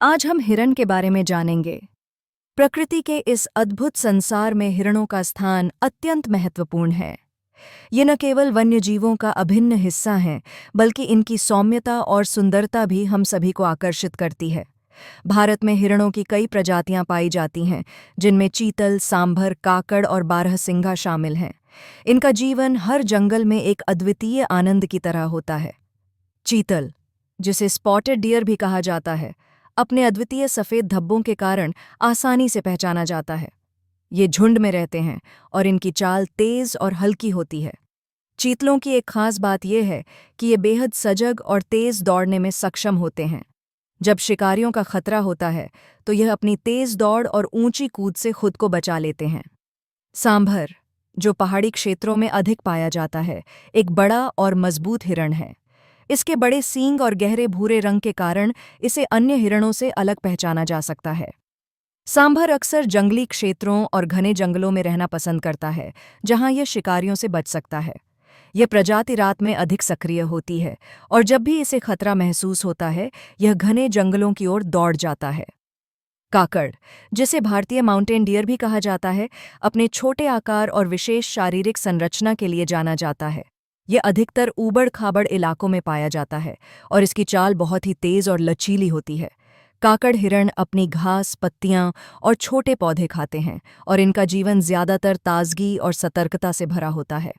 आज हम हिरण के बारे में जानेंगे। प्रकृति के इस अद्भुत संसार में हिरणों का स्थान अत्यंत महत्वपूर्ण है। ये न केवल वन्यजीवों का अभिन्न हिस्सा हैं, बल्कि इनकी सौम्यता और सुंदरता भी हम सभी को आकर्षित करती है। भारत में हिरणों की कई प्रजातियां पाई जाती हैं, जिनमें चीतल, सांभर, काकड़ और बारहसिंगा शामिल हैं। इनका जीवन हर जंगल में एक अद्वितीय आनंद की तरह होता है। चीतल, जिसे स्पॉटेड डियर भी कहा जाता है, अपने अद्वितीय सफ़ेद धब्बों के कारण आसानी से पहचाना जाता है। ये झुंड में रहते हैं और इनकी चाल तेज और हल्की होती है। चीतलों की एक खास बात यह है कि ये बेहद सजग और तेज दौड़ने में सक्षम होते हैं। जब शिकारियों का खतरा होता है तो यह अपनी तेज दौड़ और ऊंची कूद से खुद को बचा लेते हैं। सांभर, जो पहाड़ी क्षेत्रों में अधिक पाया जाता है, एक बड़ा और मजबूत हिरण है। इसके बड़े सींग और गहरे भूरे रंग के कारण इसे अन्य हिरणों से अलग पहचाना जा सकता है। सांभर अक्सर जंगली क्षेत्रों और घने जंगलों में रहना पसंद करता है, जहां यह शिकारियों से बच सकता है। यह प्रजाति रात में अधिक सक्रिय होती है और जब भी इसे खतरा महसूस होता है, यह घने जंगलों की ओर दौड़ जाता है। काकड़, जिसे भारतीय माउंटेन डियर भी कहा जाता है, अपने छोटे आकार और विशेष शारीरिक संरचना के लिए जाना जाता है। यह अधिकतर ऊबड़-खाबड़ इलाकों में पाया जाता है और इसकी चाल बहुत ही तेज और लचीली होती है। काकड़ हिरण अपनी घास, पत्तियां और छोटे पौधे खाते हैं और इनका जीवन ज्यादातर ताजगी और सतर्कता से भरा होता है।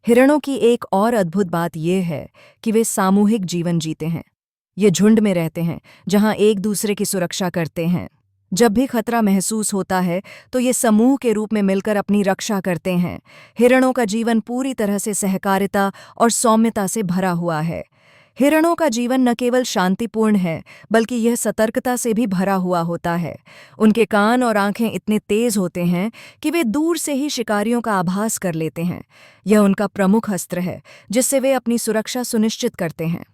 हिरणों की एक और अद्भुत बात यह है कि वे सामूहिक जीवन जीते हैं। ये झुंड में रहते हैं, जहां एक दूसरे की सुरक्षा करते हैं। जब भी खतरा महसूस होता है तो ये समूह के रूप में मिलकर अपनी रक्षा करते हैं। हिरणों का जीवन पूरी तरह से सहकारिता और सौम्यता से भरा हुआ है। हिरणों का जीवन न केवल शांतिपूर्ण है, बल्कि यह सतर्कता से भी भरा हुआ होता है। उनके कान और आंखें इतने तेज होते हैं कि वे दूर से ही शिकारियों का आभास कर लेते हैं। यह उनका प्रमुख अस्त्र है, जिससे वे अपनी सुरक्षा सुनिश्चित करते हैं।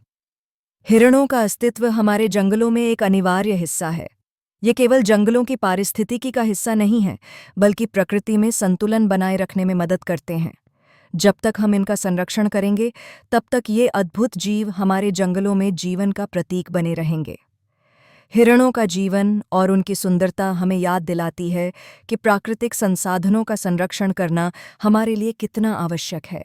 हिरणों का अस्तित्व हमारे जंगलों में एक अनिवार्य हिस्सा है। ये केवल जंगलों की पारिस्थितिकी का हिस्सा नहीं है, बल्कि प्रकृति में संतुलन बनाए रखने में मदद करते हैं। जब तक हम इनका संरक्षण करेंगे, तब तक ये अद्भुत जीव हमारे जंगलों में जीवन का प्रतीक बने रहेंगे। हिरणों का जीवन और उनकी सुंदरता हमें याद दिलाती है कि प्राकृतिक संसाधनों का संरक्षण करना हमारे लिए कितना आवश्यक है।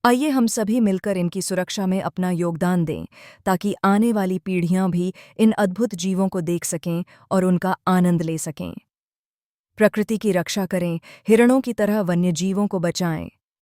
आइए हम सभी मिलकर इनकी सुरक्षा में अपना योगदान दें, ताकि आने वाली पीढ़ियां भी इन अद्भुत जीवों को देख सकें और उनका आनंद ले सकें। प्रकृति की रक्षा करें, हिरणों की तरह वन्यजीवों को बचाएं